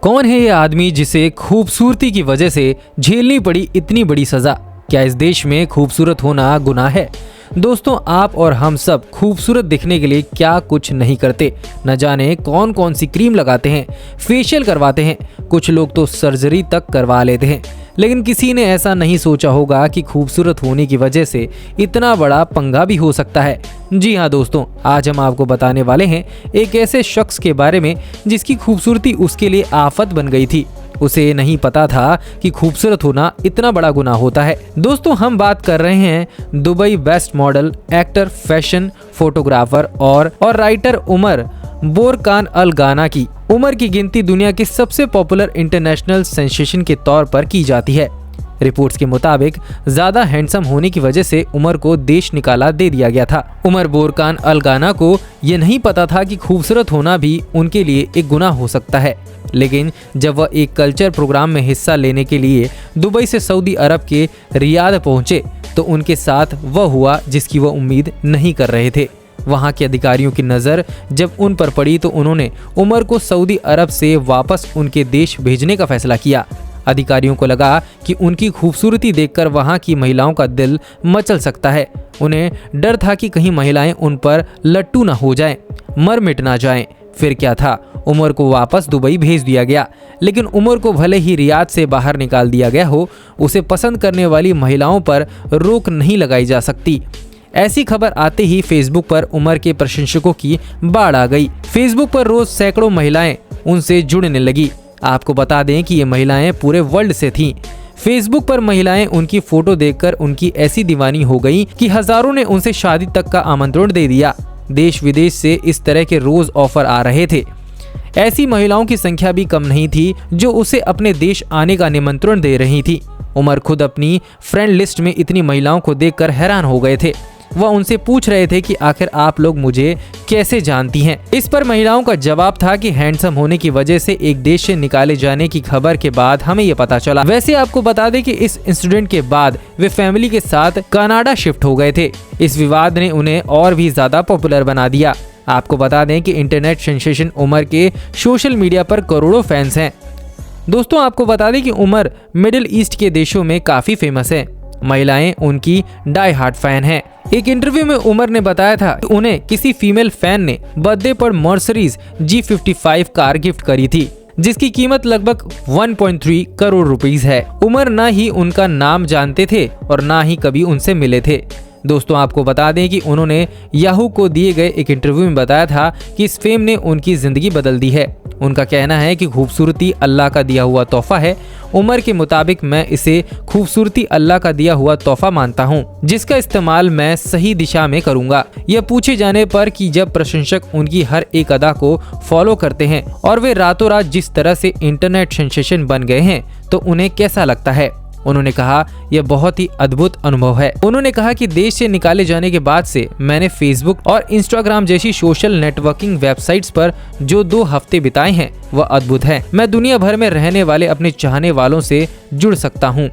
कौन है ये आदमी जिसे खूबसूरती की वजह से झेलनी पड़ी इतनी बड़ी सजा? क्या इस देश में खूबसूरत होना गुनाह है? दोस्तों, आप और हम सब खूबसूरत दिखने के लिए क्या कुछ नहीं करते। न जाने कौन कौन सी क्रीम लगाते हैं, फेशियल करवाते हैं, कुछ लोग तो सर्जरी तक करवा लेते हैं। लेकिन किसी ने ऐसा नहीं सोचा होगा कि खूबसूरत होने की वजह से इतना बड़ा पंगा भी हो सकता है। जी हाँ दोस्तों, आज हम आपको बताने वाले हैं एक ऐसे शख्स के बारे में जिसकी खूबसूरती उसके लिए आफत बन गई थी। उसे नहीं पता था कि खूबसूरत होना इतना बड़ा गुनाह होता है। दोस्तों, हम बात कर रहे हैं Dubai best model, actor, fashion photographer और राइटर उमर बोरकान अल गाना की। उमर की गिनती दुनिया के सबसे पॉपुलर इंटरनेशनल सेंसेशन के तौर पर की जाती है। रिपोर्ट्स के मुताबिक ज्यादा हैंडसम होने की वजह से उमर को देश निकाला दे दिया गया था। उमर बोरकान अल गाना को ये नहीं पता था कि खूबसूरत होना भी उनके लिए एक गुनाह हो सकता है। लेकिन जब वह एक कल्चर प्रोग्राम में हिस्सा लेने के लिए दुबई से सऊदी अरब के रियाद पहुंचे तो उनके साथ वह हुआ जिसकी वह उम्मीद नहीं कर रहे थे। वहां के अधिकारियों की नज़र जब उन पर पड़ी तो उन्होंने उमर को सऊदी अरब से वापस उनके देश भेजने का फैसला किया। अधिकारियों को लगा कि उनकी खूबसूरती देखकर वहां की महिलाओं का दिल मचल सकता है। उन्हें डर था कि कहीं महिलाएं उन पर लट्टू न हो जाएं, मर मिट ना जाएं। फिर क्या था, उमर को वापस दुबई भेज दिया गया। लेकिन उमर को भले ही रियाद से बाहर निकाल दिया गया हो, उसे पसंद करने वाली महिलाओं पर रोक नहीं लगाई जा सकती। ऐसी खबर आते ही फेसबुक पर उमर के प्रशंसकों की बाढ़ आ गई। फेसबुक पर रोज सैकड़ों महिलाएं उनसे जुड़ने लगी। आपको बता दें कि ये महिलाएं पूरे वर्ल्ड से थीं। फेसबुक पर महिलाएं उनकी फोटो देखकर उनकी ऐसी दीवानी हो गई कि हजारों ने उनसे शादी तक का आमंत्रण दे दिया। देश विदेश से इस तरह के रोज ऑफर आ रहे थे। ऐसी महिलाओं की संख्या भी कम नहीं थी जो उसे अपने देश आने का निमंत्रण दे रही थी। उमर खुद अपनी फ्रेंड लिस्ट में इतनी महिलाओं को देखकर हैरान हो गए थे। वह उनसे पूछ रहे थे कि आखिर आप लोग मुझे कैसे जानती हैं। इस पर महिलाओं का जवाब था कि हैंडसम होने की वजह से एक देश से निकाले जाने की खबर के बाद हमें ये पता चला। वैसे आपको बता दें कि इस इंसिडेंट के बाद वे फैमिली के साथ कनाडा शिफ्ट हो गए थे। इस विवाद ने उन्हें और भी ज्यादा पॉपुलर बना दिया। आपको बता दें कि इंटरनेट सेंसेशन उमर के सोशल मीडिया पर करोड़ों फैंस हैं। दोस्तों, आपको बता दें कि उमर मिडिल ईस्ट के देशों में काफी फेमस है। महिलाएं उनकी डाई हार्ट फैन हैं। एक इंटरव्यू में उमर ने बताया था कि उन्हें किसी फीमेल फैन ने बर्थडे पर मर्सिडीज G55 कार गिफ्ट करी थी, जिसकी कीमत लगभग 1.3 करोड़ रुपीस है। उमर ना ही उनका नाम जानते थे और ना ही कभी उनसे मिले थे। दोस्तों, आपको बता दें कि उन्होंने याहू को दिए गए एक इंटरव्यू में बताया था कि इस फेम ने उनकी जिंदगी बदल दी है। उनका कहना है कि खूबसूरती अल्लाह का दिया हुआ तोहफा है। उमर के मुताबिक मैं इसे खूबसूरती अल्लाह का दिया हुआ तोहफा मानता हूँ, जिसका इस्तेमाल मैं सही दिशा में करूँगा। यह पूछे जाने पर कि जब प्रशंसक उनकी हर एक अदा को फॉलो करते हैं और वे रातों रात जिस तरह से इंटरनेट सेंसेशन बन गए हैं तो उन्हें कैसा लगता है, उन्होंने कहा यह बहुत ही अद्भुत अनुभव है। उन्होंने कहा कि देश से निकाले जाने के बाद से मैंने फेसबुक और इंस्टाग्राम जैसी सोशल नेटवर्किंग वेबसाइट्स पर जो 2 हफ्ते बिताए हैं वह अद्भुत है। मैं दुनिया भर में रहने वाले अपने चाहने वालों से जुड़ सकता हूँ।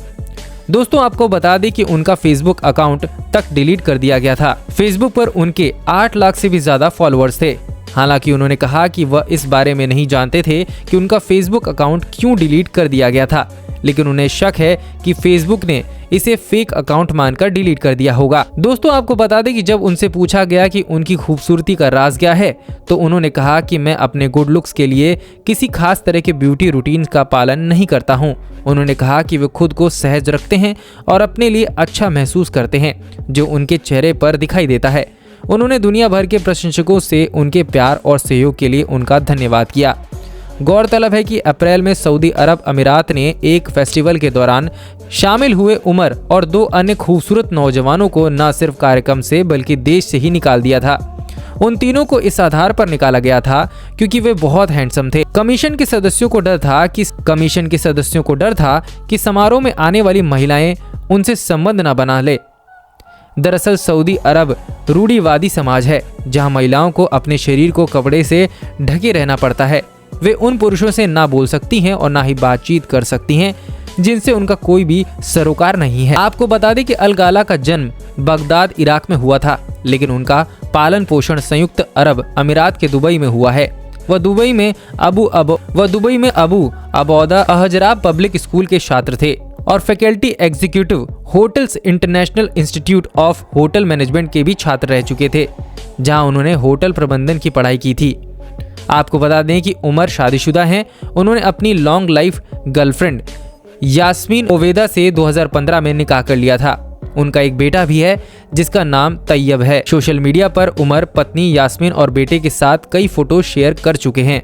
दोस्तों, आपको बता दें कि उनका फेसबुक अकाउंट तक डिलीट कर दिया गया था। फेसबुक पर उनके 8 लाख से भी ज्यादा फॉलोअर्स थे। हालांकि उन्होंने कहा कि वह इस बारे में नहीं जानते थे कि उनका फेसबुक अकाउंट क्यों डिलीट कर दिया गया था, लेकिन उन्हें शक है कि फेसबुक ने इसे फेक अकाउंट मानकर डिलीट कर दिया होगा। दोस्तों, आपको बता दें कि जब उनसे पूछा गया कि उनकी खूबसूरती का राज क्या है तो उन्होंने कहा कि मैं अपने गुड लुक्स के लिए किसी खास तरह के ब्यूटी रूटीन का पालन नहीं करता हूं। उन्होंने कहा कि वे खुद को सहज रखते हैं और अपने लिए अच्छा महसूस करते हैं, जो उनके चेहरे पर दिखाई देता है। उन्होंने दुनिया भर के प्रशंसकों से उनके प्यार और सहयोग के लिए उनका धन्यवाद किया। गौरतलब है कि अप्रैल में सऊदी अरब अमीरात ने एक फेस्टिवल के दौरान शामिल हुए उमर और 2 अन्य खूबसूरत नौजवानों को न सिर्फ कार्यक्रम से बल्कि देश से ही निकाल दिया था। उन तीनों को इस आधार पर निकाला गया था क्योंकि वे बहुत हैंडसम थे। कमीशन के सदस्यों को डर था कि समारोह में आने वाली महिलाएं उनसे संबंध न बना ले। दरअसल सऊदी अरब रूढ़िवादी समाज है जहां महिलाओं को अपने शरीर को कपड़े से ढके रहना पड़ता है। वे उन पुरुषों से ना बोल सकती हैं और ना ही बातचीत कर सकती हैं जिनसे उनका कोई भी सरोकार नहीं है। आपको बता दें कि अल गाला का जन्म बगदाद, इराक में हुआ था, लेकिन उनका पालन पोषण संयुक्त अरब अमीरात के दुबई में हुआ है। वह दुबई में अबू अबौदा अहजरा पब्लिक स्कूल के छात्र थे और faculty executive hotels international institute of hotel management के भी छात्र रह चुके थे, जहां उन्होंने होटल प्रबंधन की पढ़ाई की थी। आपको बता दें कि उमर शादीशुदा हैं। उन्होंने अपनी लॉन्ग लाइफ गर्लफ्रेंड यास्मीन ओवेदा से 2015 में निकाह कर लिया था। उनका एक बेटा भी है जिसका नाम तैयब है। सोशल मीडिया पर उमर पत्नी यास्मीन और बेटे के साथ कई फोटो शेयर कर चुके हैं।